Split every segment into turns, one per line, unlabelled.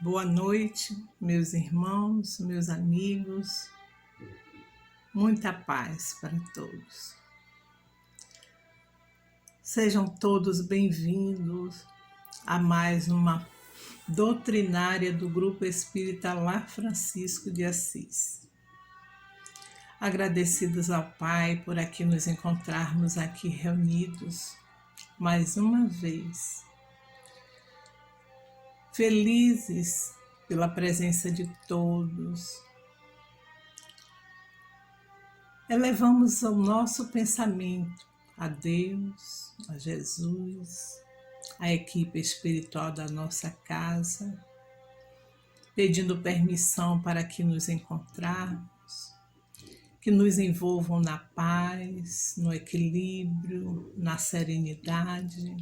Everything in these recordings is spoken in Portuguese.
Boa noite, meus irmãos, meus amigos, muita paz para todos. Sejam todos bem-vindos a mais uma doutrinária do Grupo Espírita Lar Francisco de Assis. Agradecidos ao Pai por aqui nos encontrarmos aqui reunidos mais uma vez. Felizes pela presença de todos. Elevamos o nosso pensamento a Deus, a Jesus, a equipe espiritual da nossa casa, pedindo permissão para que nos encontrarmos, que nos envolvam na paz, no equilíbrio, na serenidade,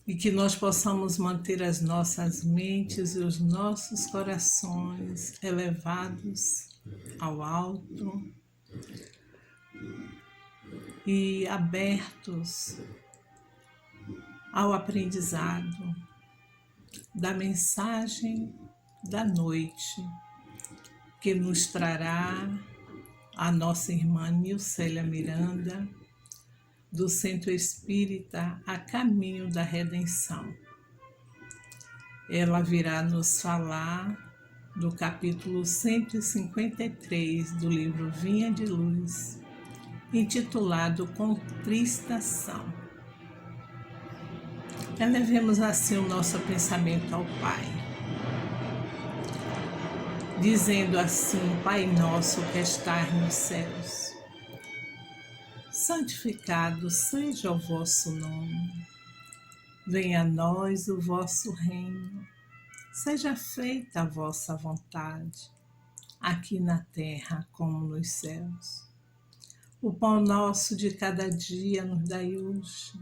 e que nós possamos manter as nossas mentes e os nossos corações elevados ao alto e abertos ao aprendizado da mensagem da noite que nos trará a nossa irmã Nilcélia Miranda, do Centro Espírita A Caminho da Redenção. Ela virá nos falar do capítulo 153 do livro Vinha de Luz, intitulado Contristação. Elevemos assim o nosso pensamento ao Pai, dizendo assim: Pai nosso que estás nos céus, santificado seja o vosso nome. Venha a nós o vosso reino. Seja feita a vossa vontade, aqui na terra como nos céus. O pão nosso de cada dia nos dai hoje.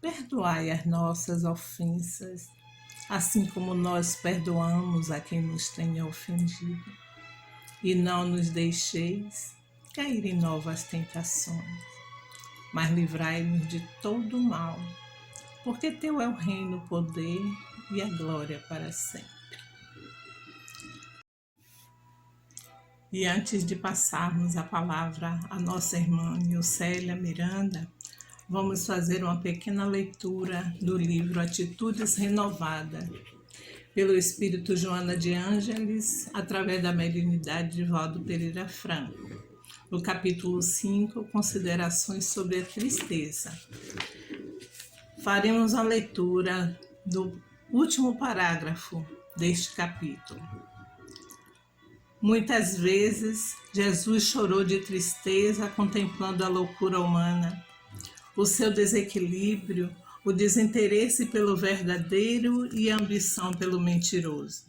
Perdoai as nossas ofensas, assim como nós perdoamos a quem nos tenha ofendido. E não nos deixeis cair em novas tentações, mas livrai-nos de todo o mal, porque teu é o reino, o poder e a glória para sempre. E antes de passarmos a palavra à nossa irmã Nilcélia Miranda, vamos fazer uma pequena leitura do livro Atitudes Renovadas, pelo Espírito Joana de Ângeles, através da mediunidade de Valdo Pereira Franco. No capítulo 5, Considerações sobre a Tristeza. Faremos a leitura do último parágrafo deste capítulo. Muitas vezes, Jesus chorou de tristeza contemplando a loucura humana, o seu desequilíbrio, o desinteresse pelo verdadeiro e a ambição pelo mentiroso.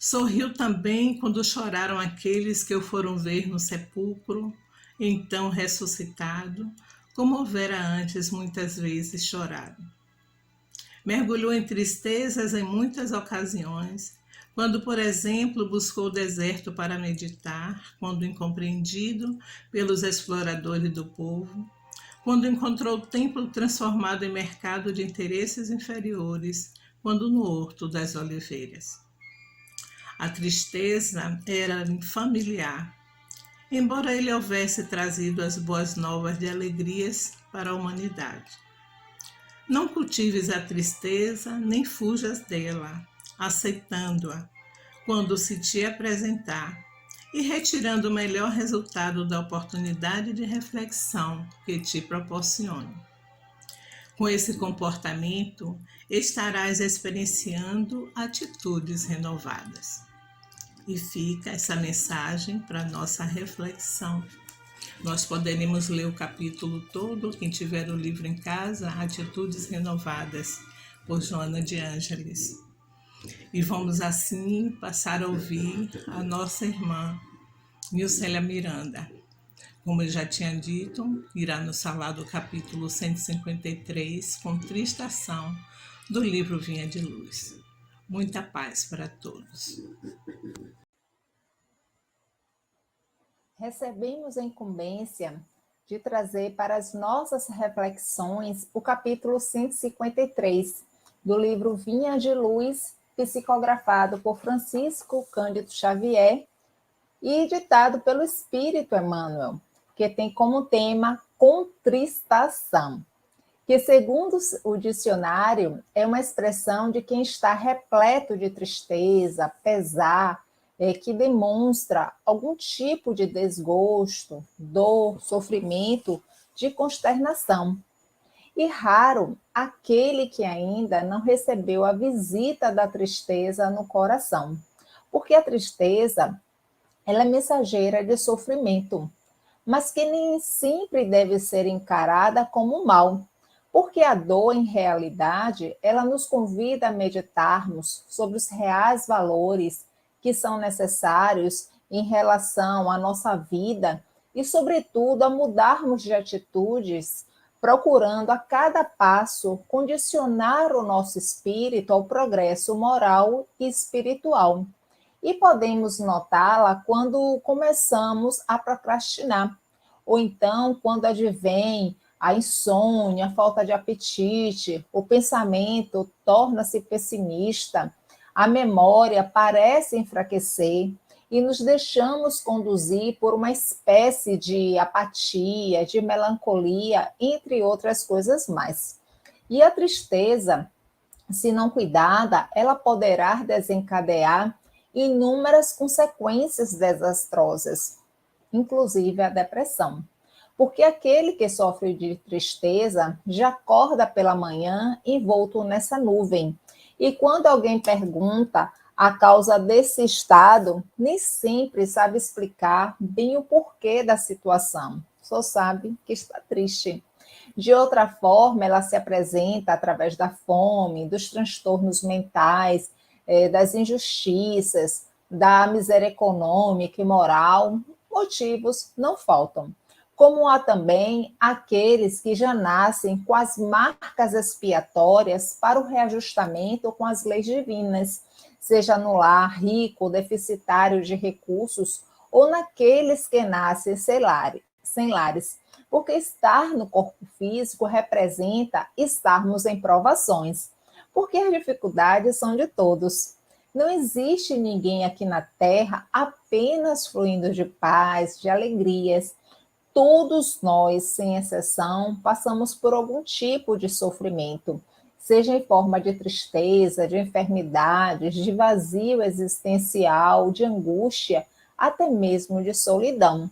Sorriu também quando choraram aqueles que o foram ver no sepulcro, então ressuscitado, como houvera antes muitas vezes chorado. Mergulhou em tristezas em muitas ocasiões, quando, por exemplo, buscou o deserto para meditar, quando incompreendido pelos exploradores do povo, quando encontrou o templo transformado em mercado de interesses inferiores, quando no Horto das Oliveiras. A tristeza era familiar, embora ele houvesse trazido as boas novas de alegrias para a humanidade. Não cultives a tristeza, nem fujas dela, aceitando-a quando se te apresentar e retirando o melhor resultado da oportunidade de reflexão que te proporcione. Com esse comportamento, estarás experienciando atitudes renovadas. E fica essa mensagem para nossa reflexão. Nós poderemos ler o capítulo todo, quem tiver o livro em casa, Atitudes Renovadas, por Joana de Ângeles. E vamos assim passar a ouvir a nossa irmã Nilcélia Miranda. Como eu já tinha dito, irá nos falar do capítulo 153, Contristação, do livro Vinha de Luz. Muita paz para todos.
Recebemos a incumbência de trazer para as nossas reflexões o capítulo 153, do livro Vinha de Luz, psicografado por Francisco Cândido Xavier e ditado pelo Espírito Emmanuel, que tem como tema contristação, que, segundo o dicionário, é uma expressão de quem está repleto de tristeza, pesar, que demonstra algum tipo de desgosto, dor, sofrimento, de consternação. E raro aquele que ainda não recebeu a visita da tristeza no coração, porque a tristeza ela é mensageira de sofrimento, mas que nem sempre deve ser encarada como mal, porque a dor, em realidade, ela nos convida a meditarmos sobre os reais valores que são necessários em relação à nossa vida e, sobretudo, a mudarmos de atitudes, procurando a cada passo condicionar o nosso espírito ao progresso moral e espiritual. E podemos notá-la quando começamos a procrastinar, ou então quando advém a insônia, a falta de apetite, o pensamento torna-se pessimista, a memória parece enfraquecer e nos deixamos conduzir por uma espécie de apatia, de melancolia, entre outras coisas mais. E a tristeza, se não cuidada, ela poderá desencadear inúmeras consequências desastrosas, inclusive a depressão. Porque aquele que sofre de tristeza já acorda pela manhã envolto nessa nuvem. E quando alguém pergunta a causa desse estado, nem sempre sabe explicar bem o porquê da situação, só sabe que está triste. De outra forma, ela se apresenta através da fome, dos transtornos mentais, das injustiças, da miséria econômica e moral. Motivos não faltam. Como há também aqueles que já nascem com as marcas expiatórias para o reajustamento com as leis divinas, seja no lar rico, deficitário de recursos, ou naqueles que nascem sem lares, porque estar no corpo físico representa estarmos em provações, porque as dificuldades são de todos. Não existe ninguém aqui na Terra apenas fluindo de paz, de alegrias. Todos nós, sem exceção, passamos por algum tipo de sofrimento, seja em forma de tristeza, de enfermidades, de vazio existencial, de angústia, até mesmo de solidão.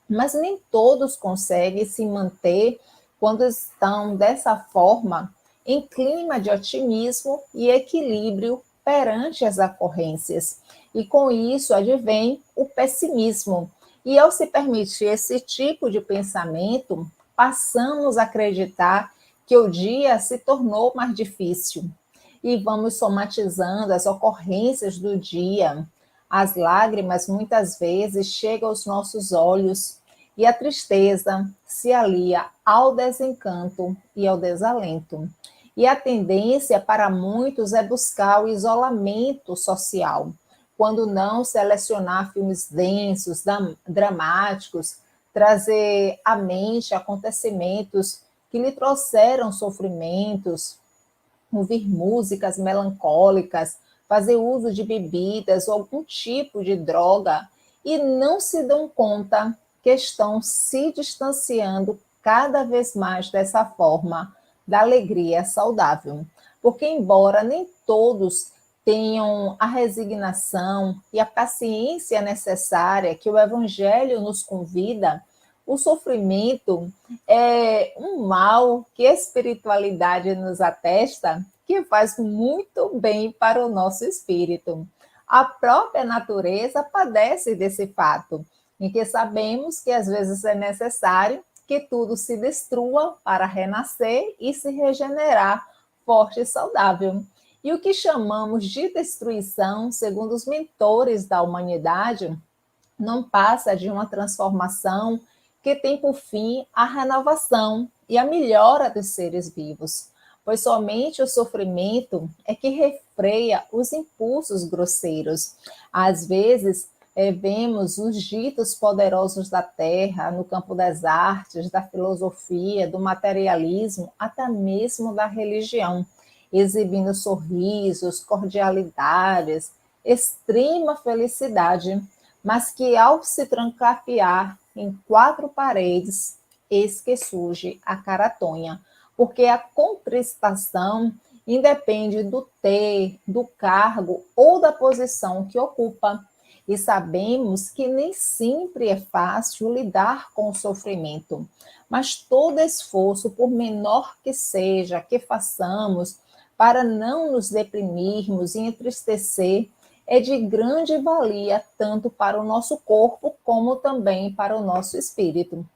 Mas nem todos conseguem se manter quando estão dessa forma em clima de otimismo e equilíbrio perante as ocorrências. E com isso advém o pessimismo. E ao se permitir esse tipo de pensamento, passamos a acreditar que o dia se tornou mais difícil. E vamos somatizando as ocorrências do dia. As lágrimas muitas vezes chegam aos nossos olhos e a tristeza se alia ao desencanto e ao desalento. E a tendência para muitos é buscar o isolamento social, quando não selecionar filmes densos, dramáticos, trazer à mente acontecimentos que lhe trouxeram sofrimentos, ouvir músicas melancólicas, fazer uso de bebidas ou algum tipo de droga e não se dão conta que estão se distanciando cada vez mais dessa forma da alegria saudável. Porque, embora nem todos tenham a resignação e a paciência necessária que o Evangelho nos convida, o sofrimento é um mal que a espiritualidade nos atesta que faz muito bem para o nosso espírito. A própria natureza padece desse fato, em que sabemos que às vezes é necessário que tudo se destrua para renascer e se regenerar forte e saudável. E o que chamamos de destruição, segundo os mentores da humanidade, não passa de uma transformação que tem por fim a renovação e a melhora dos seres vivos, pois somente o sofrimento é que refreia os impulsos grosseiros. Às vezes, vemos os ditos poderosos da terra, no campo das artes, da filosofia, do materialismo, até mesmo da religião. exibindo sorrisos, cordialidades, extrema felicidade, mas que ao se trancafiar em quatro paredes, eis que surge a caratonha, porque a contristação independe do ter, do cargo ou da posição que ocupa. E sabemos que nem sempre é fácil lidar com o sofrimento, mas todo esforço, por menor que seja, que façamos para não nos deprimirmos e entristecer, é de grande valia tanto para o nosso corpo como também para o nosso espírito.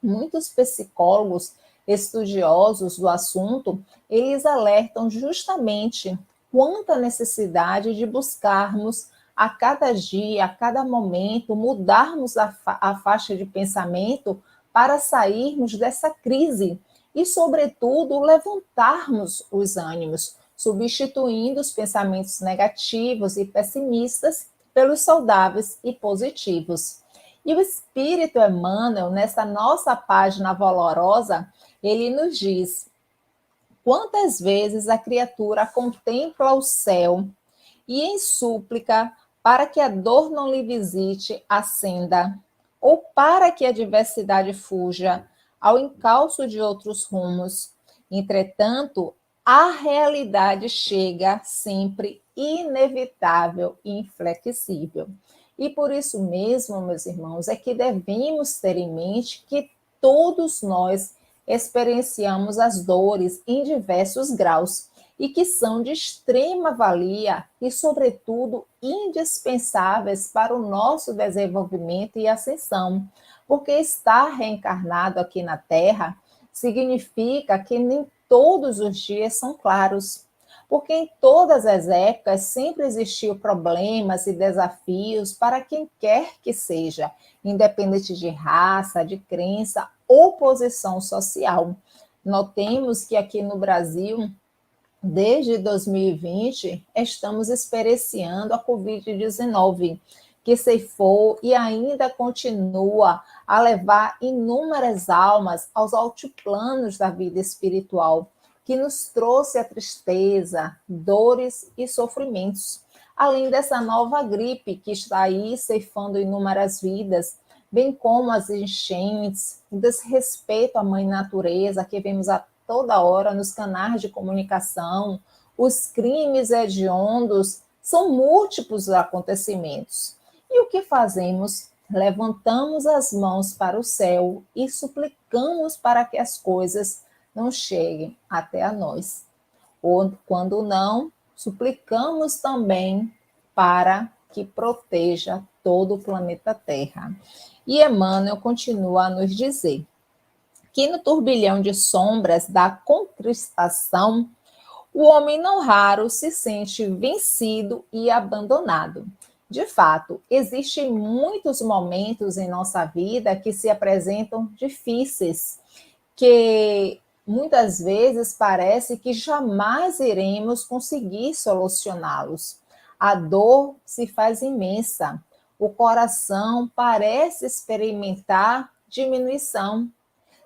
Muitos psicólogos estudiosos do assunto, eles alertam justamente quanta necessidade de buscarmos a cada dia, a cada momento, mudarmos a faixa de pensamento para sairmos dessa crise e, sobretudo, levantarmos os ânimos, substituindo os pensamentos negativos e pessimistas pelos saudáveis e positivos. E o Espírito Emmanuel, nessa nossa página valorosa, ele nos diz: quantas vezes a criatura contempla o céu e em súplica para que a dor não lhe visite, acenda, ou para que a diversidade fuja ao encalço de outros rumos. Entretanto, a realidade chega sempre inevitável e inflexível. E por isso mesmo, meus irmãos, é que devemos ter em mente que todos nós experienciamos as dores em diversos graus e que são de extrema valia e, sobretudo, indispensáveis para o nosso desenvolvimento e ascensão, porque estar reencarnado aqui na Terra significa que nem todos os dias são claros, porque em todas as épocas sempre existiu problemas e desafios para quem quer que seja, independente de raça, de crença ou posição social. Notemos que aqui no Brasil, desde 2020, estamos experienciando a Covid-19, que ceifou e ainda continua a levar inúmeras almas aos altiplanos da vida espiritual, que nos trouxe a tristeza, dores e sofrimentos, além dessa nova gripe que está aí ceifando inúmeras vidas, bem como as enchentes, o desrespeito à mãe natureza que vemos a toda hora nos canais de comunicação, os crimes hediondos, são múltiplos os acontecimentos. E o que fazemos? Levantamos as mãos para o céu e suplicamos para que as coisas não cheguem até a nós. Ou, quando não, suplicamos também para que proteja todo o planeta Terra. E Emmanuel continua a nos dizer que no turbilhão de sombras da contristação, o homem não raro se sente vencido e abandonado. De fato, existem muitos momentos em nossa vida que se apresentam difíceis, que muitas vezes parece que jamais iremos conseguir solucioná-los. A dor se faz imensa, o coração parece experimentar diminuição.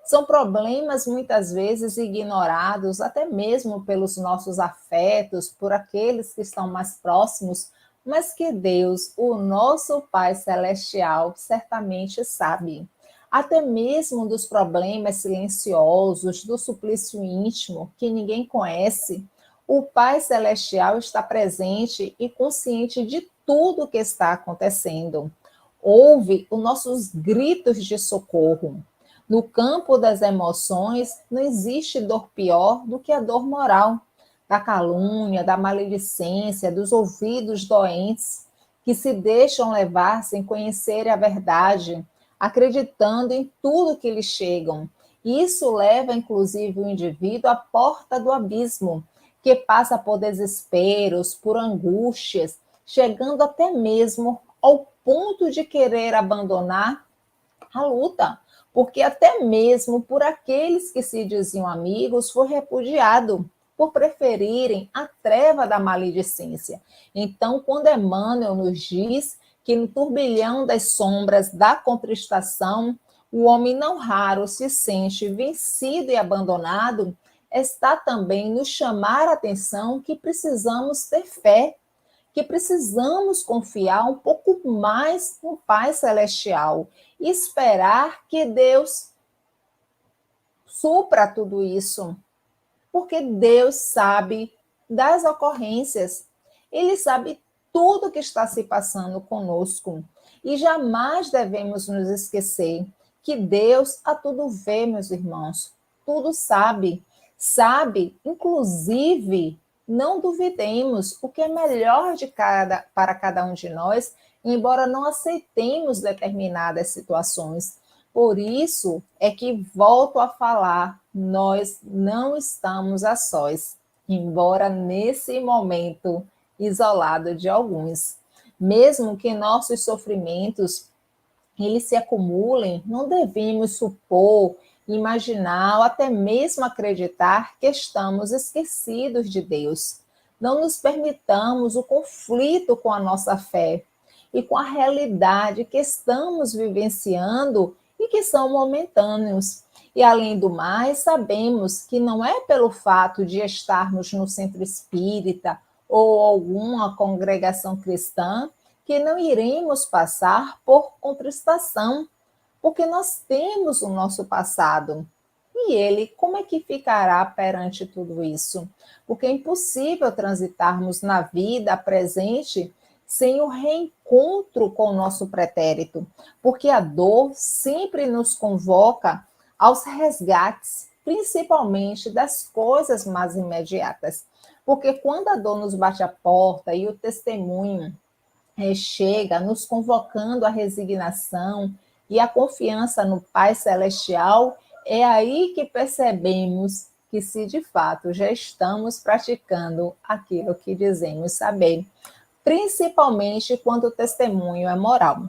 São problemas muitas vezes ignorados, até mesmo pelos nossos afetos, por aqueles que estão mais próximos, mas que Deus, o nosso Pai Celestial, certamente sabe. Até mesmo dos problemas silenciosos, do suplício íntimo, que ninguém conhece, o Pai Celestial está presente e consciente de tudo o que está acontecendo. Ouve os nossos gritos de socorro. No campo das emoções, não existe dor pior do que a dor moral, da calúnia, da maledicência, dos ouvidos doentes, que se deixam levar sem conhecer a verdade, acreditando em tudo que lhes chegam. Isso leva, inclusive, o indivíduo à porta do abismo, que passa por desesperos, por angústias, chegando até mesmo ao ponto de querer abandonar a luta, porque até mesmo por aqueles que se diziam amigos foi repudiado, por preferirem a treva da maledicência. Então, quando Emmanuel nos diz que no turbilhão das sombras da contristação, o homem não raro se sente vencido e abandonado, está também nos chamar a atenção que precisamos ter fé, que precisamos confiar um pouco mais no Pai Celestial e esperar que Deus supra tudo isso, porque Deus sabe das ocorrências, Ele sabe tudo que está se passando conosco e jamais devemos nos esquecer que Deus a tudo vê, meus irmãos, tudo sabe, sabe, inclusive, não duvidemos o que é melhor para cada um de nós, embora não aceitemos determinadas situações. Por isso é que volto a falar, nós não estamos a sós, embora nesse momento isolado de alguns. Mesmo que nossos sofrimentos eles se acumulem, não devemos supor, imaginar ou até mesmo acreditar que estamos esquecidos de Deus. Não nos permitamos o conflito com a nossa fé e com a realidade que estamos vivenciando e que são momentâneos. E além do mais, sabemos que não é pelo fato de estarmos no centro espírita ou alguma congregação cristã que não iremos passar por contristação, porque nós temos o nosso passado. E ele, como é que ficará perante tudo isso? Porque é impossível transitarmos na vida presente sem o reencontro com o nosso pretérito, porque a dor sempre nos convoca aos resgates, principalmente das coisas mais imediatas. Porque quando a dor nos bate à porta e o testemunho chega nos convocando à resignação e à confiança no Pai Celestial, é aí que percebemos que se de fato já estamos praticando aquilo que dizemos saber, principalmente quando o testemunho é moral.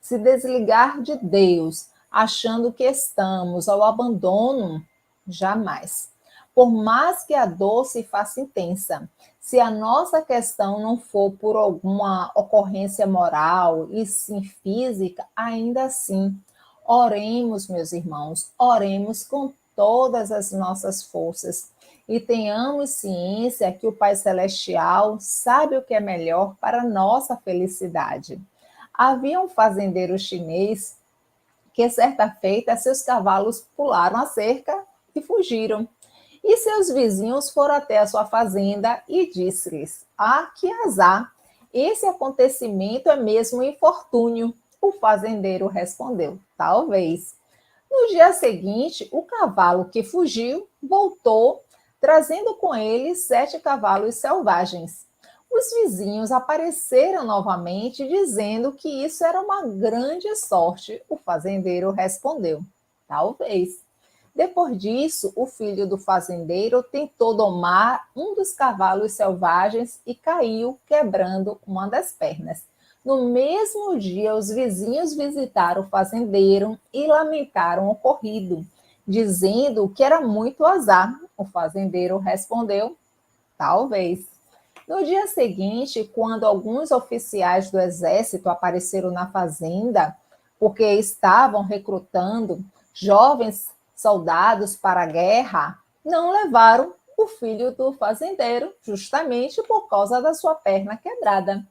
Se desligar de Deus, achando que estamos ao abandono, jamais. Por mais que a dor se faça intensa, se a nossa questão não for por alguma ocorrência moral e sim física, ainda assim, oremos, meus irmãos, oremos com todas as nossas forças e tenhamos ciência que o Pai Celestial sabe o que é melhor para a nossa felicidade. Havia um fazendeiro chinês que, certa feita, seus cavalos pularam a cerca e fugiram. E seus vizinhos foram até a sua fazenda e disse-lhes: Ah, que azar! Esse acontecimento é mesmo um infortúnio. O fazendeiro respondeu: Talvez. No dia seguinte, o cavalo que fugiu voltou, trazendo com ele 7 cavalos selvagens. Os vizinhos apareceram novamente, dizendo que isso era uma grande sorte. O fazendeiro respondeu: Talvez. Depois disso, o filho do fazendeiro tentou domar um dos cavalos selvagens e caiu, quebrando uma das pernas. No mesmo dia, os vizinhos visitaram o fazendeiro e lamentaram o ocorrido, dizendo que era muito azar. O fazendeiro respondeu: Talvez. No dia seguinte, quando alguns oficiais do exército apareceram na fazenda, porque estavam recrutando jovens soldados para a guerra, não levaram o filho do fazendeiro, justamente por causa da sua perna quebrada.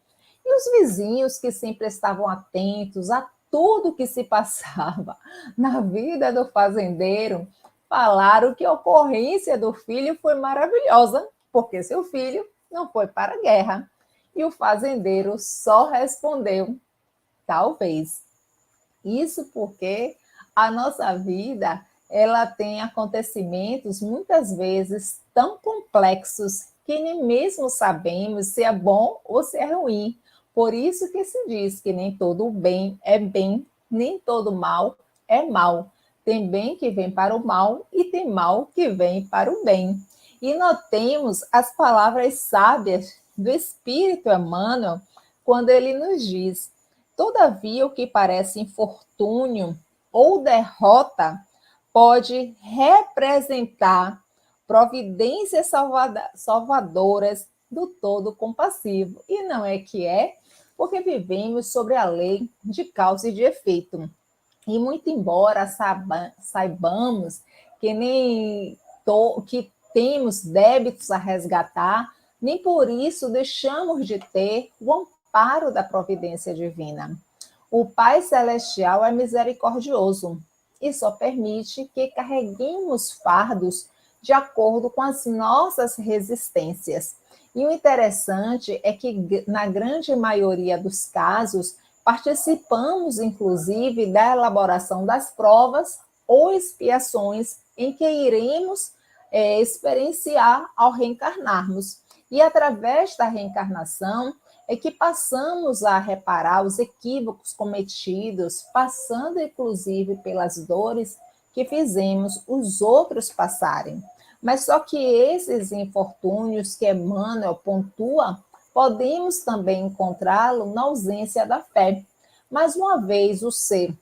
E os vizinhos, que sempre estavam atentos a tudo que se passava na vida do fazendeiro, falaram que a ocorrência do filho foi maravilhosa, porque seu filho não foi para a guerra. E o fazendeiro só respondeu: Talvez. Isso porque a nossa vida ela tem acontecimentos muitas vezes tão complexos que nem mesmo sabemos se é bom ou se é ruim. Por isso que se diz que nem todo bem é bem, nem todo mal é mal. Tem bem que vem para o mal e tem mal que vem para o bem. E notemos as palavras sábias do Espírito Emmanuel quando ele nos diz: Todavia, o que parece infortúnio ou derrota pode representar providências salvadoras do todo compassivo. E não é que é, porque vivemos sobre a lei de causa e de efeito. E muito embora saibamos que nem que temos débitos a resgatar, nem por isso deixamos de ter o amparo da providência divina. O Pai Celestial é misericordioso e só permite que carreguemos fardos de acordo com as nossas resistências. E o interessante é que, na grande maioria dos casos, participamos, inclusive, da elaboração das provas ou expiações em que iremos experienciar ao reencarnarmos. E através da reencarnação é que passamos a reparar os equívocos cometidos, passando inclusive pelas dores que fizemos os outros passarem. Mas só que esses infortúnios que Emmanuel pontua, podemos também encontrá-lo na ausência da fé. Mais uma vez, o ser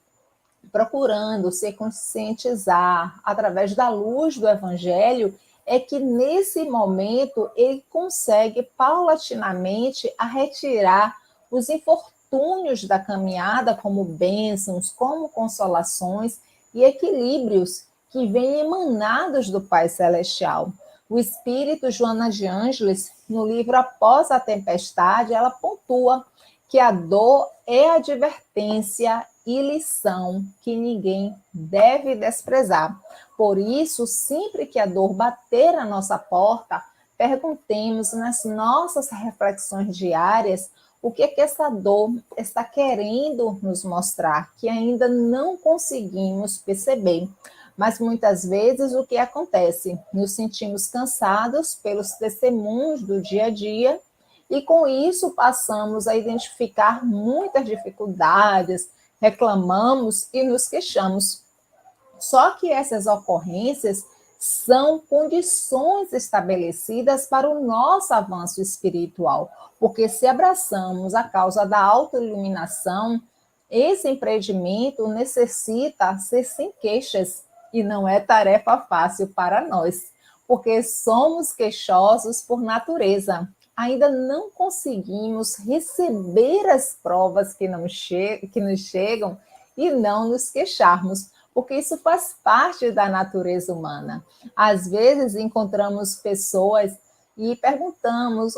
procurando se conscientizar através da luz do Evangelho, é que nesse momento ele consegue paulatinamente a retirar os infortúnios da caminhada como bênçãos, como consolações e equilíbrios que vêm emanados do Pai Celestial. O espírito Joana de Ângeles, no livro Após a Tempestade, ela pontua que a dor é advertência e lição que ninguém deve desprezar. Por isso, sempre que a dor bater a nossa porta, perguntemos nas nossas reflexões diárias o que é que essa dor está querendo nos mostrar, que ainda não conseguimos perceber. Mas muitas vezes o que acontece? Nos sentimos cansados pelos testemunhos do dia a dia e com isso passamos a identificar muitas dificuldades, reclamamos e nos queixamos. Só que essas ocorrências são condições estabelecidas para o nosso avanço espiritual, porque se abraçamos a causa da autoiluminação, esse empreendimento necessita ser sem queixas e não é tarefa fácil para nós, porque somos queixosos por natureza. Ainda não conseguimos receber as provas que nos chegam e não nos queixarmos, porque isso faz parte da natureza humana. Às vezes encontramos pessoas e perguntamos,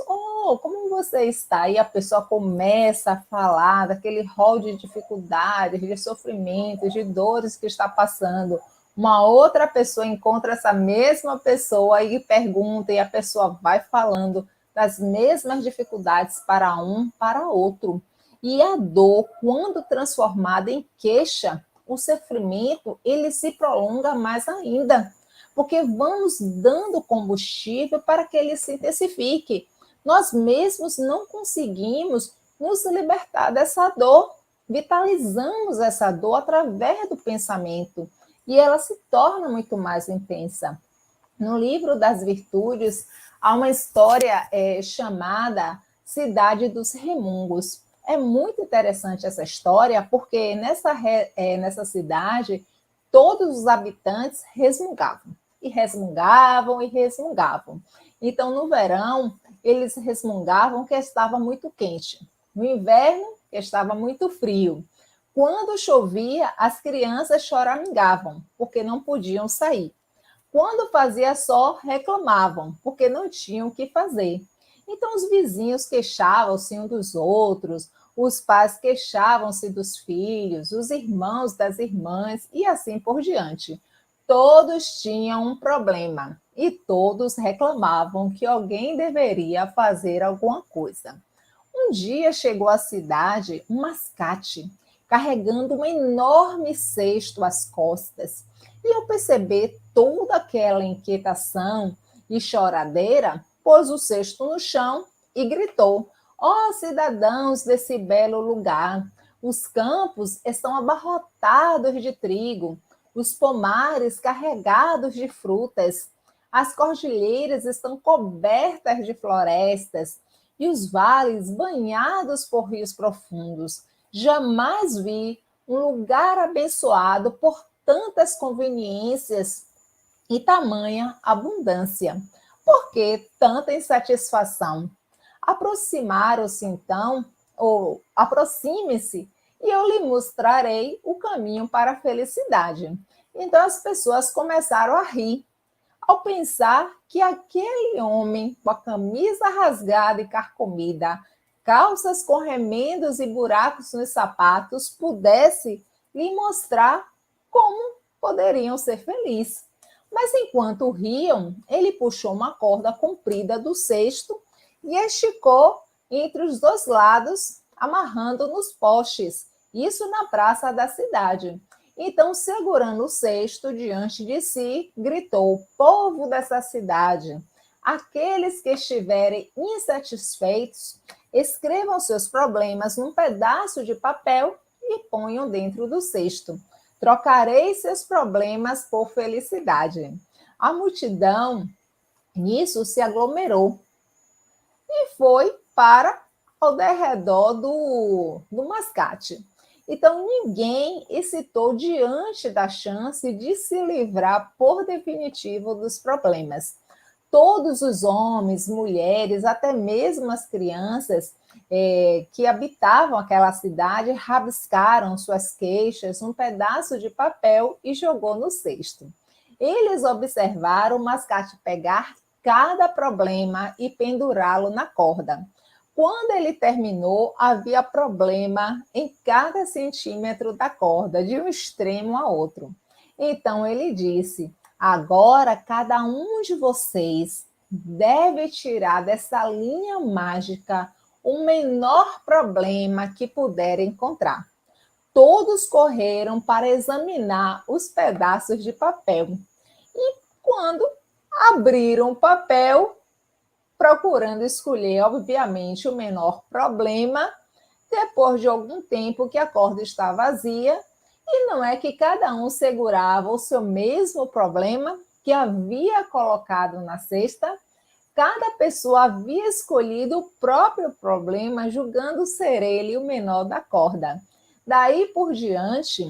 como você está? E a pessoa começa a falar daquele rol de dificuldades, de sofrimentos, de dores que está passando. Uma outra pessoa encontra essa mesma pessoa e pergunta, e a pessoa vai falando das mesmas dificuldades para um, para outro. E a dor, quando transformada em queixa, o sofrimento, ele se prolonga mais ainda, porque vamos dando combustível para que ele se intensifique. Nós mesmos não conseguimos nos libertar dessa dor, vitalizamos essa dor através do pensamento, e ela se torna muito mais intensa. No livro das Virtudes, há uma história chamada Cidade dos Remungos. É muito interessante essa história, porque nessa cidade, todos os habitantes resmungavam. E resmungavam, e resmungavam. Então, no verão, eles resmungavam que estava muito quente. No inverno, que estava muito frio. Quando chovia, as crianças choramingavam, porque não podiam sair. Quando fazia sol, reclamavam, porque não tinham o que fazer. Então, os vizinhos queixavam-se uns dos outros, os pais queixavam-se dos filhos, os irmãos das irmãs e assim por diante. Todos tinham um problema e todos reclamavam que alguém deveria fazer alguma coisa. Um dia chegou à cidade um mascate, carregando um enorme cesto às costas. E ao perceber toda aquela inquietação e choradeira, pôs o cesto no chão e gritou: ó cidadãos desse belo lugar, os campos estão abarrotados de trigo, os pomares carregados de frutas, as cordilheiras estão cobertas de florestas e os vales banhados por rios profundos. Jamais vi um lugar abençoado por tantas conveniências e tamanha abundância. Por que tanta insatisfação? Aproximaram-se então, ou aproxime-se, e eu lhe mostrarei o caminho para a felicidade. Então as pessoas começaram a rir. ao pensar que aquele homem com a camisa rasgada e carcomida, calças com remendos e buracos nos sapatos, pudesse lhe mostrar como poderiam ser felizes. Mas enquanto riam, ele puxou uma corda comprida do cesto e esticou entre os dois lados, amarrando nos postes, isso na praça da cidade. Então, segurando o cesto diante de si, gritou: povo dessa cidade, aqueles que estiverem insatisfeitos, escrevam seus problemas num pedaço de papel e ponham dentro do cesto. Trocarei seus problemas por felicidade. A multidão, nisso, se aglomerou e foi para ao derredor do mascate. Então, ninguém hesitou diante da chance de se livrar por definitivo dos problemas. Todos os homens, mulheres, até mesmo as crianças que habitavam aquela cidade rabiscaram suas queixas num pedaço de papel e jogou no cesto. Eles observaram o mascate pegar cada problema e pendurá-lo na corda. Quando ele terminou, havia problema em cada centímetro da corda, de um extremo a outro. Então ele disse: agora cada um de vocês deve tirar dessa linha mágica o menor problema que puder encontrar. Todos correram para examinar os pedaços de papel. E quando abriram o papel, procurando escolher, obviamente, o menor problema, depois de algum tempo que a corda está vazia, e não é que cada um segurava o seu mesmo problema que havia colocado na cesta, cada pessoa havia escolhido o próprio problema, julgando ser ele o menor da corda. Daí por diante,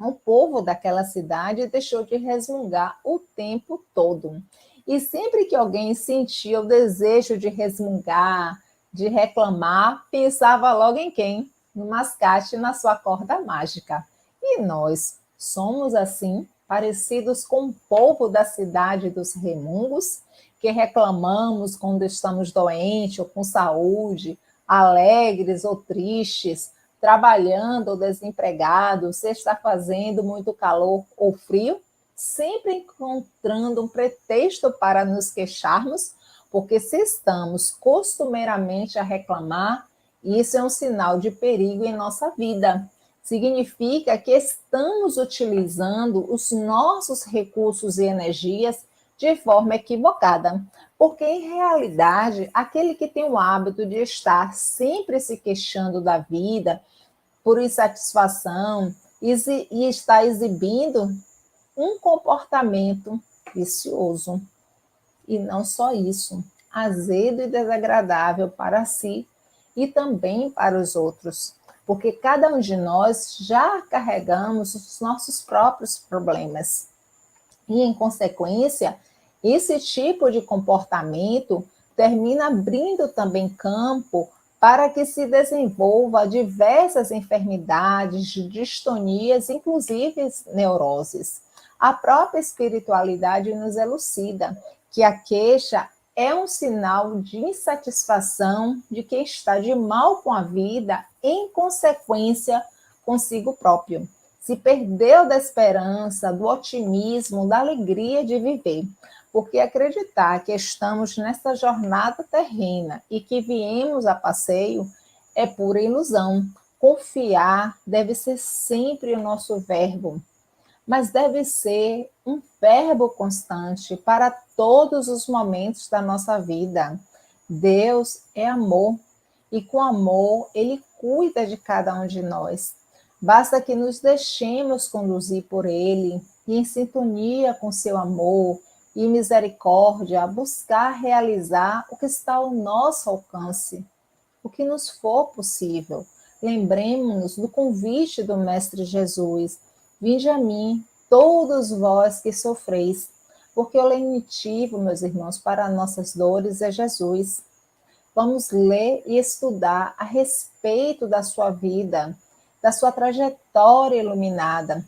o povo daquela cidade deixou de resmungar o tempo todo. E sempre que alguém sentia o desejo de resmungar, de reclamar, pensava logo em quem? No mascate, na sua corda mágica. E nós somos assim, parecidos com o povo da cidade dos remungos, que reclamamos quando estamos doentes ou com saúde, alegres ou tristes, trabalhando ou desempregado, se está fazendo muito calor ou frio, sempre encontrando um pretexto para nos queixarmos, porque se estamos costumeiramente a reclamar, isso é um sinal de perigo em nossa vida. Significa que estamos utilizando os nossos recursos e energias de forma equivocada, porque em realidade, aquele que tem o hábito de estar sempre se queixando da vida por insatisfação e está exibindo um comportamento vicioso. E não só isso, azedo e desagradável para si e também para os outros, porque cada um de nós já carregamos os nossos próprios problemas. E, em consequência, esse tipo de comportamento termina abrindo também campo para que se desenvolva diversas enfermidades, distonias, inclusive neuroses. A própria espiritualidade nos elucida que a queixa é um sinal de insatisfação de quem está de mal com a vida, em consequência, consigo próprio. Se perdeu da esperança, do otimismo, da alegria de viver. Porque acreditar que estamos nessa jornada terrena e que viemos a passeio é pura ilusão. Confiar deve ser sempre o nosso verbo, mas deve ser um verbo constante para todos os momentos da nossa vida. Deus é amor e com amor Ele cuida de cada um de nós. Basta que nos deixemos conduzir por Ele e em sintonia com seu amor e misericórdia, buscar realizar o que está ao nosso alcance, o que nos for possível. Lembremos-nos do convite do Mestre Jesus: vinde a mim, todos vós que sofreis, porque o lenitivo, meus irmãos, para nossas dores é Jesus. Vamos ler e estudar a respeito da sua vida, da sua trajetória iluminada,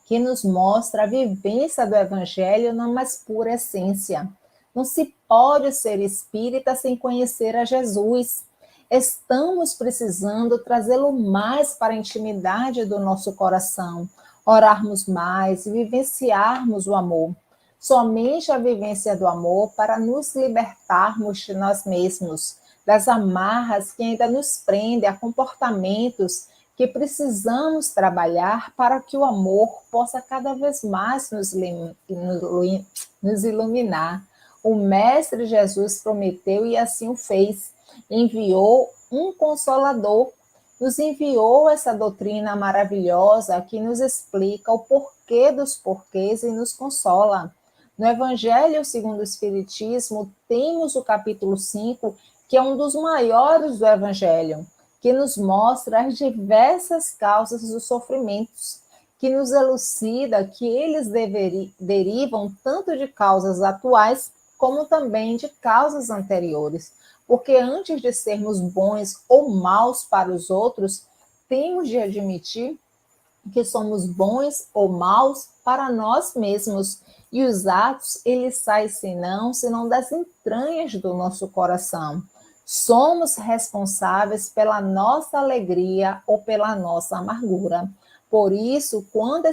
que nos mostra a vivência do Evangelho na mais pura essência. Não se pode ser espírita sem conhecer a Jesus. Estamos precisando trazê-lo mais para a intimidade do nosso coração, orarmos mais e vivenciarmos o amor. Somente a vivência do amor para nos libertarmos de nós mesmos, das amarras que ainda nos prendem a comportamentos que precisamos trabalhar para que o amor possa cada vez mais nos iluminar. O Mestre Jesus prometeu e assim o fez. Enviou um Consolador, nos enviou essa doutrina maravilhosa que nos explica o porquê dos porquês e nos consola. No Evangelho segundo o Espiritismo, temos o capítulo 5, que é um dos maiores do Evangelho, que nos mostra as diversas causas dos sofrimentos, que nos elucida que eles derivam tanto de causas atuais como também de causas anteriores. Porque antes de sermos bons ou maus para os outros, temos de admitir que somos bons ou maus para nós mesmos. E os atos, eles saem senão das entranhas do nosso coração. Somos responsáveis pela nossa alegria ou pela nossa amargura. Por isso, quando a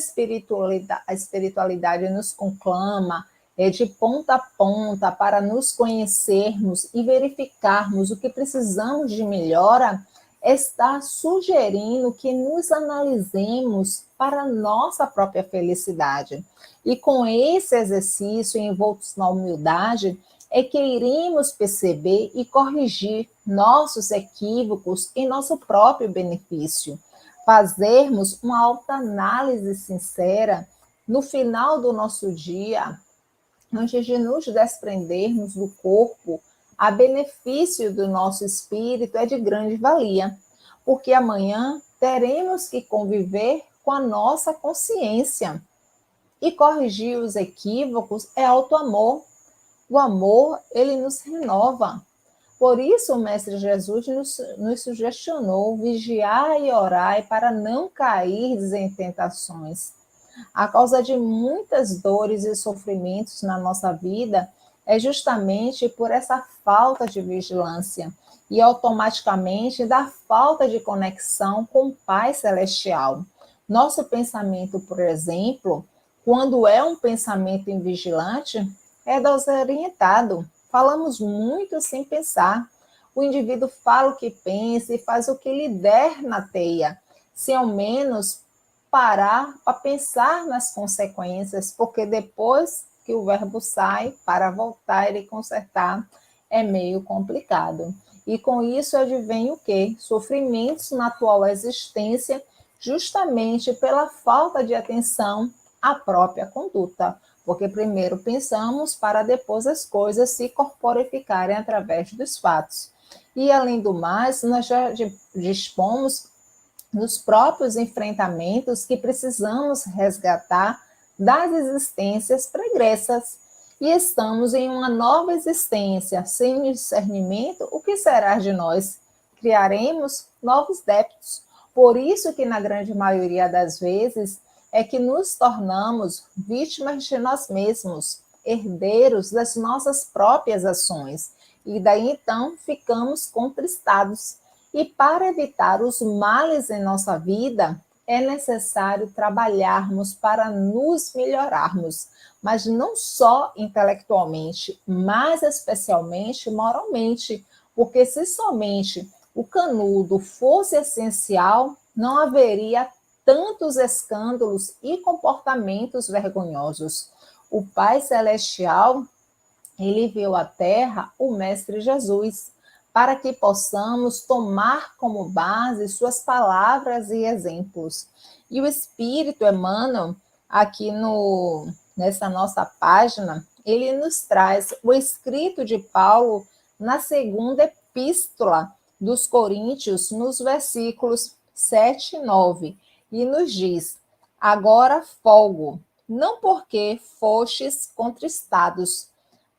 espiritualidade nos conclama, de ponta a ponta para nos conhecermos e verificarmos o que precisamos de melhora, está sugerindo que nos analisemos para a nossa própria felicidade. E com esse exercício envoltos na humildade, é que iremos perceber e corrigir nossos equívocos em nosso próprio benefício. Fazermos uma autoanálise sincera no final do nosso dia, antes de nos desprendermos do corpo, a benefício do nosso espírito é de grande valia, porque amanhã teremos que conviver com a nossa consciência. E corrigir os equívocos é auto-amor. O amor, ele nos renova. Por isso, o Mestre Jesus nos sugestionou vigiar e orar para não cair em tentações. A causa de muitas dores e sofrimentos na nossa vida é justamente por essa falta de vigilância e automaticamente da falta de conexão com o Pai Celestial. Nosso pensamento, por exemplo, quando é um pensamento invigilante, é desorientado. Falamos muito sem pensar. O indivíduo fala o que pensa e faz o que lhe der na teia, sem ao menos parar para pensar nas consequências, porque depois que o verbo sai, para voltar e consertar, é meio complicado. E com isso advém o quê? Sofrimentos na atual existência, justamente pela falta de atenção à própria conduta. Porque primeiro pensamos para depois as coisas se corporificarem através dos fatos. E além do mais, nós já dispomos nos próprios enfrentamentos que precisamos resgatar das existências pregressas. E estamos em uma nova existência, sem discernimento, o que será de nós? Criaremos novos débitos. Por isso que na grande maioria das vezes é que nos tornamos vítimas de nós mesmos, herdeiros das nossas próprias ações. E daí então ficamos contristados. E para evitar os males em nossa vida, é necessário trabalharmos para nos melhorarmos, mas não só intelectualmente, mas especialmente moralmente, porque se somente o canudo fosse essencial, não haveria tantos escândalos e comportamentos vergonhosos. O Pai Celestial, ele viu à Terra o Mestre Jesus, para que possamos tomar como base suas palavras e exemplos. E o Espírito Emmanuel, aqui nessa nossa página, ele nos traz o escrito de Paulo na segunda epístola dos Coríntios, nos versículos 7 e 9, e nos diz: agora folgo, não porque fostes contristados,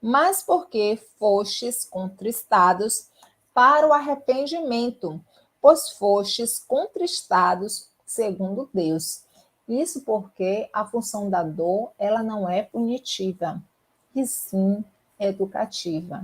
mas porque fostes contristados para o arrependimento, pois fostes contristados segundo Deus. Isso porque a função da dor, ela não é punitiva, e sim educativa.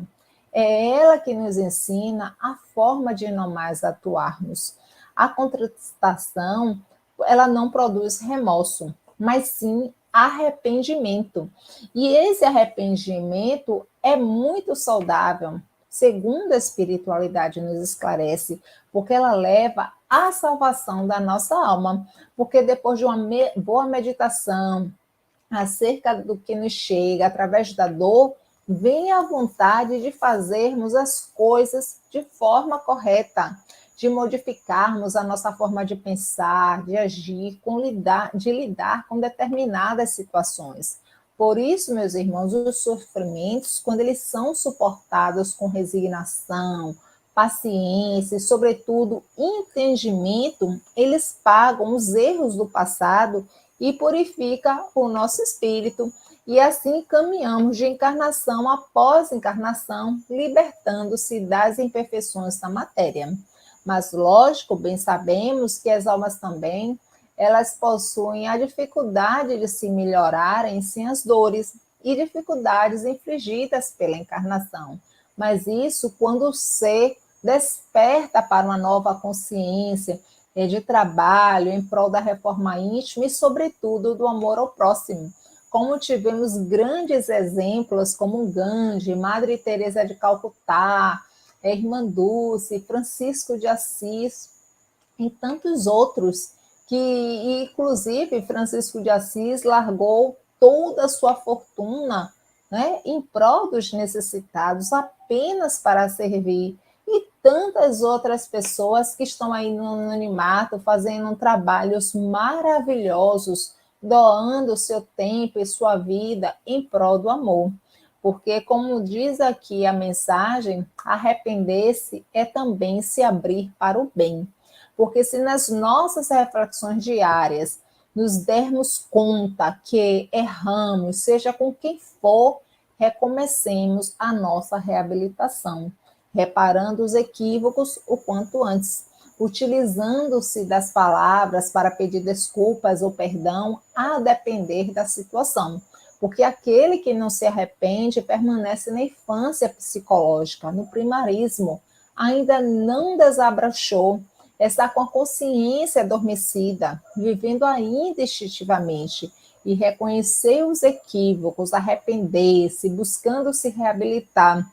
É ela que nos ensina a forma de não mais atuarmos. A contristação, ela não produz remorso, mas sim arrependimento. E esse arrependimento é muito saudável, segundo a espiritualidade nos esclarece, porque ela leva à salvação da nossa alma. Porque depois de uma boa meditação acerca do que nos chega através da dor, vem a vontade de fazermos as coisas de forma correta, de modificarmos a nossa forma de pensar, de agir, de lidar com determinadas situações. Por isso, meus irmãos, os sofrimentos, quando eles são suportados com resignação, paciência e, sobretudo, entendimento, eles pagam os erros do passado e purifica o nosso espírito. E assim caminhamos de encarnação após encarnação, libertando-se das imperfeições da matéria. Mas, lógico, bem sabemos que as almas também, elas possuem a dificuldade de se melhorarem sem as dores e dificuldades infligidas pela encarnação. Mas isso quando o ser desperta para uma nova consciência, de trabalho em prol da reforma íntima e, sobretudo, do amor ao próximo. Como tivemos grandes exemplos como Gandhi, Madre Teresa de Calcutá, Irmã Dulce, Francisco de Assis e tantos outros, que inclusive Francisco de Assis largou toda a sua fortuna, né, em prol dos necessitados, apenas para servir. E tantas outras pessoas que estão aí no anonimato, fazendo trabalhos maravilhosos, doando seu tempo e sua vida em prol do amor. Porque, como diz aqui a mensagem, arrepender-se é também se abrir para o bem. Porque se nas nossas reflexões diárias nos dermos conta que erramos, seja com quem for, recomecemos a nossa reabilitação, reparando os equívocos o quanto antes, utilizando-se das palavras para pedir desculpas ou perdão, a depender da situação. Porque aquele que não se arrepende permanece na infância psicológica, no primarismo, ainda não desabrochou, está com a consciência adormecida, vivendo ainda instintivamente, e reconhecer os equívocos, arrepender-se, buscando se reabilitar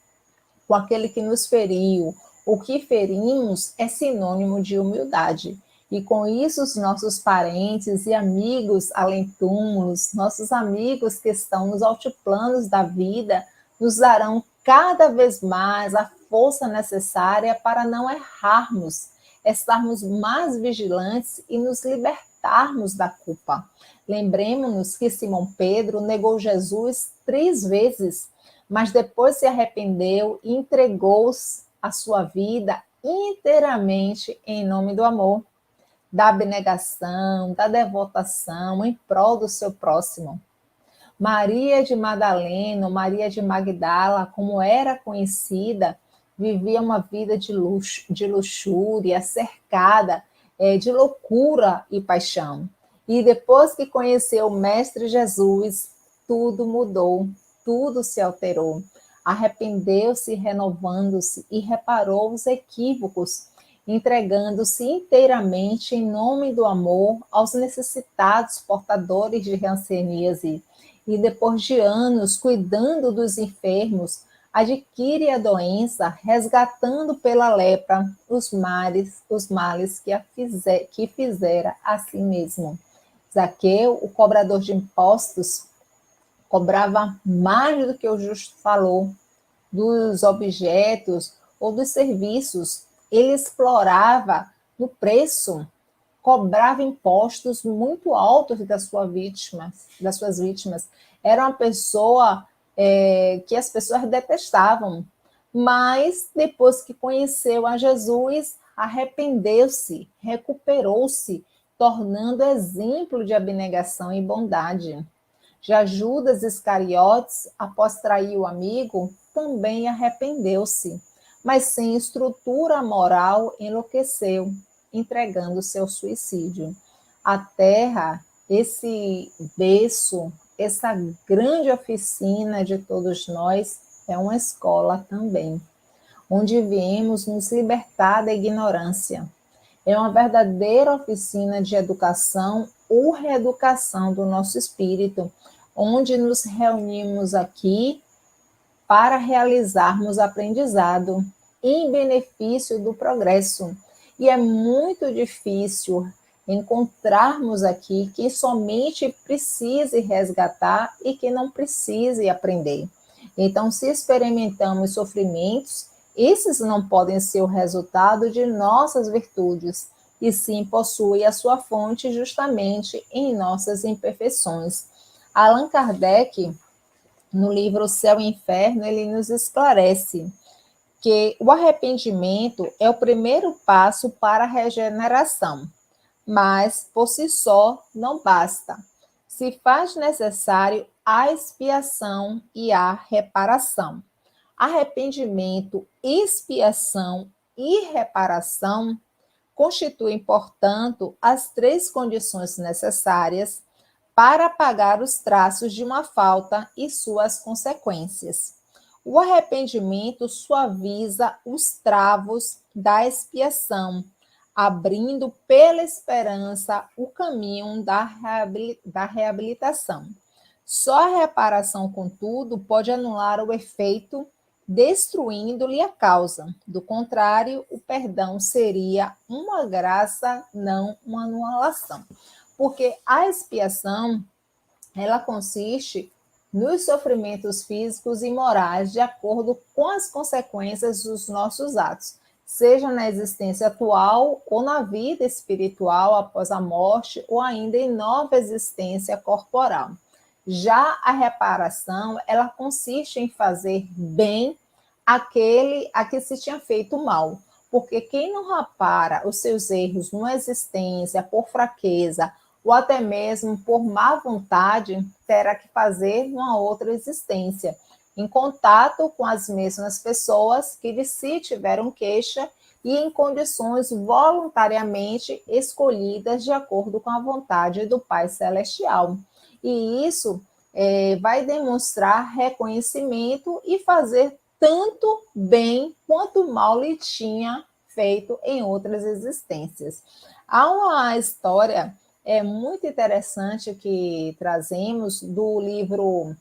com aquele que nos feriu, o que ferimos é sinônimo de humildade. E com isso, os nossos parentes e amigos além-túmulos, nossos amigos que estão nos altiplanos da vida, nos darão cada vez mais a força necessária para não errarmos, estarmos mais vigilantes e nos libertarmos da culpa. Lembremos-nos que Simão Pedro negou Jesus 3 vezes, mas depois se arrependeu e entregou a sua vida inteiramente em nome do amor, da abnegação, da devotação em prol do seu próximo. Maria de Madalena, Maria de Magdala, como era conhecida, vivia uma vida de luxúria, cercada de loucura e paixão. E depois que conheceu o Mestre Jesus, tudo mudou, tudo se alterou. Arrependeu-se, renovando-se e reparou os equívocos, entregando-se inteiramente em nome do amor aos necessitados portadores de hanseníase. E depois de anos cuidando dos enfermos, adquire a doença, resgatando pela lepra os males que fizera a si mesmo. Zaqueu, o cobrador de impostos, cobrava mais do que o justo falou dos objetos ou dos serviços. Ele explorava no preço, cobrava impostos muito altos das suas vítimas. Era uma pessoa que as pessoas detestavam, mas depois que conheceu a Jesus, arrependeu-se, recuperou-se, tornando exemplo de abnegação e bondade. Já Judas Iscariotes, após trair o amigo, também arrependeu-se, mas sem estrutura moral enlouqueceu, entregando-se ao suicídio. A terra esse berço, essa grande oficina de todos nós, é uma escola também, onde viemos nos libertar da ignorância. É uma verdadeira oficina de educação ou reeducação do nosso espírito, onde nos reunimos aqui para realizarmos aprendizado em benefício do progresso. E é muito difícil encontrarmos aqui quem somente precise resgatar e que não precise aprender. Então, se experimentamos sofrimentos, esses não podem ser o resultado de nossas virtudes, e sim possuem a sua fonte justamente em nossas imperfeições. Allan Kardec, no livro O Céu e o Inferno, ele nos esclarece que o arrependimento é o primeiro passo para a regeneração, mas por si só não basta. Se faz necessário a expiação e a reparação. Arrependimento, expiação e reparação constituem, portanto, as três condições necessárias para apagar os traços de uma falta e suas consequências. O arrependimento suaviza os travos da expiação, abrindo pela esperança o caminho da reabilitação. Só a reparação, contudo, pode anular o efeito, destruindo-lhe a causa. Do contrário, o perdão seria uma graça, não uma anulação. Porque a expiação, ela consiste nos sofrimentos físicos e morais de acordo com as consequências dos nossos atos, seja na existência atual ou na vida espiritual após a morte ou ainda em nova existência corporal. Já a reparação, ela consiste em fazer bem aquele a que se tinha feito mal, porque quem não repara os seus erros numa existência por fraqueza ou até mesmo por má vontade, terá que fazer numa outra existência, em contato com as mesmas pessoas que de si tiveram queixa e em condições voluntariamente escolhidas de acordo com a vontade do Pai Celestial. E isso vai demonstrar reconhecimento e fazer tanto bem quanto mal lhe tinha feito em outras existências. Há uma história muito interessante que trazemos do livro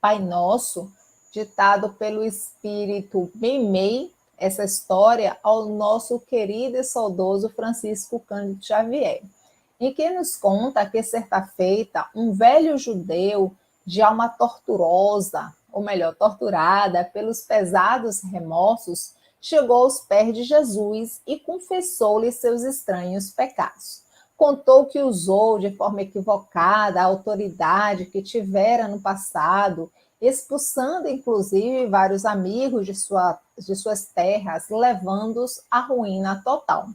Pai Nosso, ditado pelo espírito Meimei, essa história ao nosso querido e saudoso Francisco Cândido Xavier, em que nos conta que certa feita um velho judeu de alma torturosa, ou melhor, torturada pelos pesados remorsos, chegou aos pés de Jesus e confessou-lhe seus estranhos pecados. Contou que usou de forma equivocada a autoridade que tivera no passado, expulsando inclusive vários amigos de suas terras, levando-os à ruína total.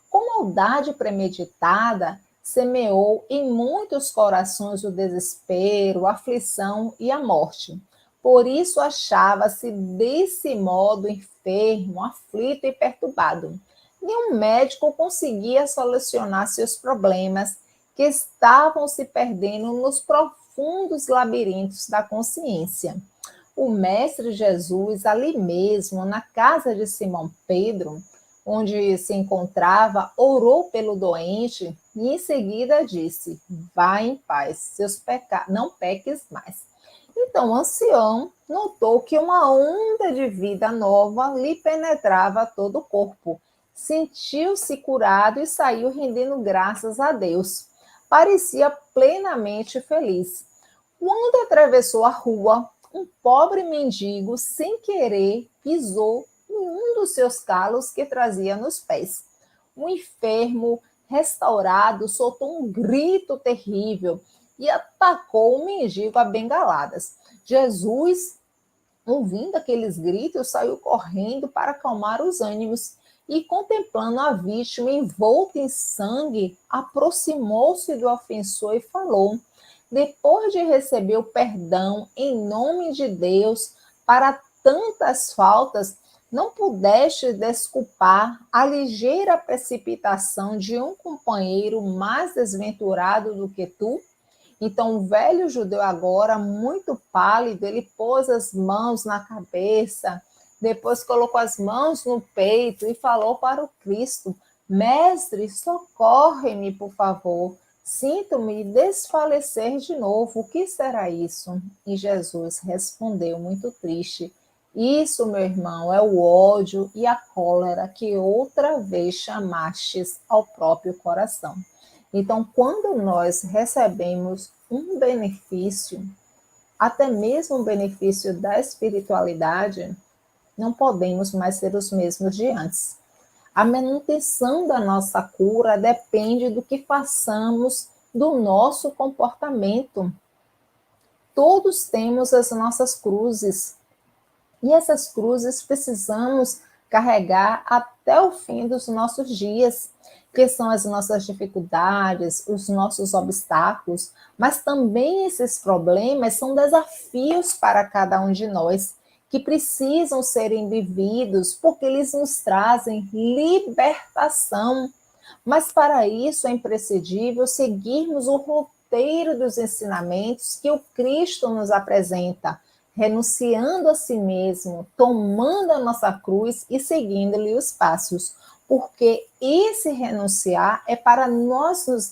Com maldade premeditada, semeou em muitos corações o desespero, a aflição e a morte. Por isso achava-se desse modo enfermo, aflito e perturbado. Nenhum médico conseguia solucionar seus problemas, que estavam se perdendo nos profundos labirintos da consciência. O Mestre Jesus, ali mesmo, na casa de Simão Pedro, onde se encontrava, orou pelo doente e em seguida disse: vá em paz, seus pecados, não peques mais. Então o ancião notou que uma onda de vida nova lhe penetrava todo o corpo. Sentiu-se curado e saiu rendendo graças a Deus. Parecia plenamente feliz. Quando atravessou a rua, um pobre mendigo, sem querer, pisou em um dos seus calos que trazia nos pés. O enfermo, restaurado, soltou um grito terrível e atacou o mendigo a bengaladas. Jesus, ouvindo aqueles gritos, saiu correndo para acalmar os ânimos e, contemplando a vítima envolta em sangue, aproximou-se do ofensor e falou: depois de receber o perdão em nome de Deus para tantas faltas, não pudeste desculpar a ligeira precipitação de um companheiro mais desventurado do que tu? Então, o velho judeu agora, muito pálido, ele pôs as mãos na cabeça, depois colocou as mãos no peito e falou para o Cristo: Mestre, socorre-me, por favor. Sinto-me desfalecer de novo. O que será isso? E Jesus respondeu, muito triste: Isso, meu irmão, é o ódio e a cólera que outra vez chamastes ao próprio coração. Então, quando nós recebemos um benefício, até mesmo um benefício da espiritualidade, não podemos mais ser os mesmos de antes. A manutenção da nossa cura depende do que façamos do nosso comportamento. Todos temos as nossas cruzes, e essas cruzes precisamos carregar até o fim dos nossos dias, que são as nossas dificuldades, os nossos obstáculos, mas também esses problemas são desafios para cada um de nós, que precisam serem vividos, porque eles nos trazem libertação. Mas para isso é imprescindível seguirmos o roteiro dos ensinamentos que o Cristo nos apresenta, renunciando a si mesmo, tomando a nossa cruz e seguindo-lhe os passos, porque esse renunciar é para nós nos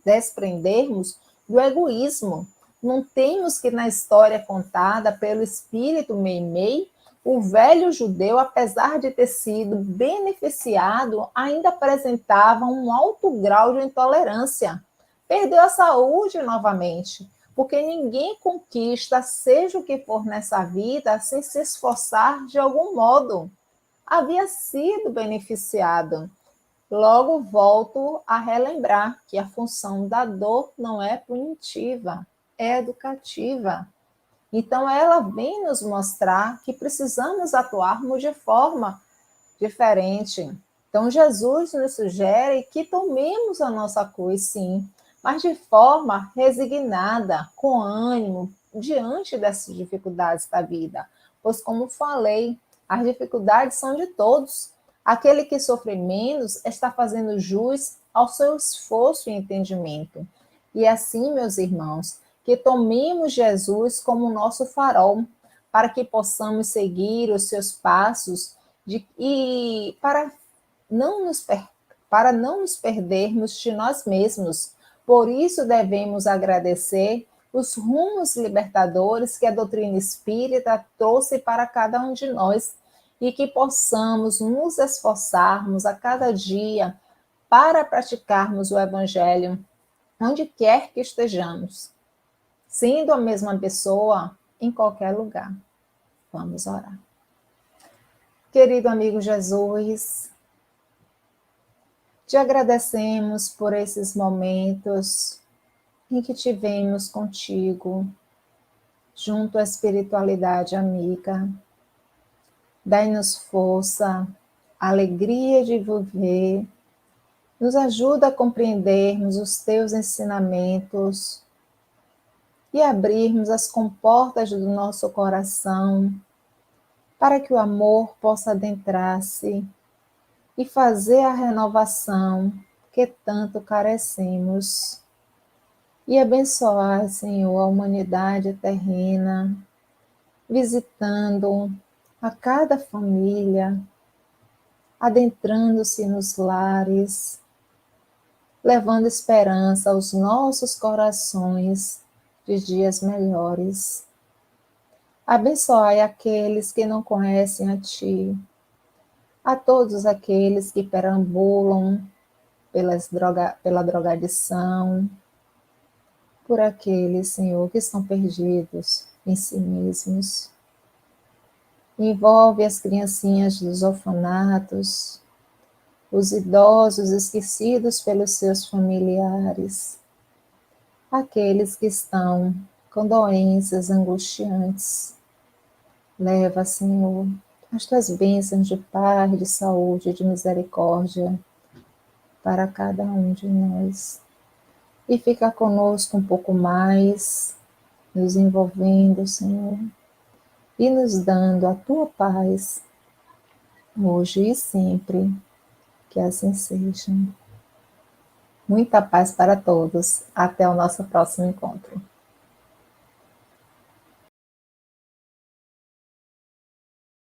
desprendermos do egoísmo. Não temos que, na história contada pelo espírito Meimei, o velho judeu, apesar de ter sido beneficiado, ainda apresentava um alto grau de intolerância. Perdeu a saúde novamente, porque ninguém conquista, seja o que for nessa vida, sem se esforçar de algum modo. Havia sido beneficiado. Logo volto a relembrar que a função da dor não é punitiva, é educativa. Então ela vem nos mostrar que precisamos atuarmos de forma diferente. Então Jesus nos sugere que tomemos a nossa cruz, sim, mas de forma resignada, com ânimo, diante dessas dificuldades da vida. Pois, como falei, as dificuldades são de todos. Aquele que sofre menos está fazendo jus ao seu esforço e entendimento. E assim, meus irmãos, que tomemos Jesus como nosso farol, para que possamos seguir os seus passos e para não nos perdermos de nós mesmos. Por isso devemos agradecer os rumos libertadores que a doutrina espírita trouxe para cada um de nós e que possamos nos esforçarmos a cada dia para praticarmos o Evangelho onde quer que estejamos, sendo a mesma pessoa em qualquer lugar. Vamos orar. Querido amigo Jesus, te agradecemos por esses momentos em que tivemos contigo, junto à espiritualidade amiga. Dai-nos força, alegria de viver, nos ajuda a compreendermos os teus ensinamentos e abrirmos as comportas do nosso coração para que o amor possa adentrar-se e fazer a renovação que tanto carecemos. E abençoar, Senhor, a humanidade terrena, visitando a cada família, adentrando-se nos lares, levando esperança aos nossos corações de dias melhores. Abençoai aqueles que não conhecem a Ti, a todos aqueles que perambulam pela drogadição, por aqueles, Senhor, que estão perdidos em si mesmos. Envolve as criancinhas dos orfanatos, os idosos esquecidos pelos seus familiares, aqueles que estão com doenças angustiantes. Leva, Senhor, as tuas bênçãos de paz, de saúde, de misericórdia para cada um de nós. E fica conosco um pouco mais, nos envolvendo, Senhor, e nos dando a tua paz, hoje e sempre. Que assim seja. Muita paz para todos. Até o nosso próximo encontro.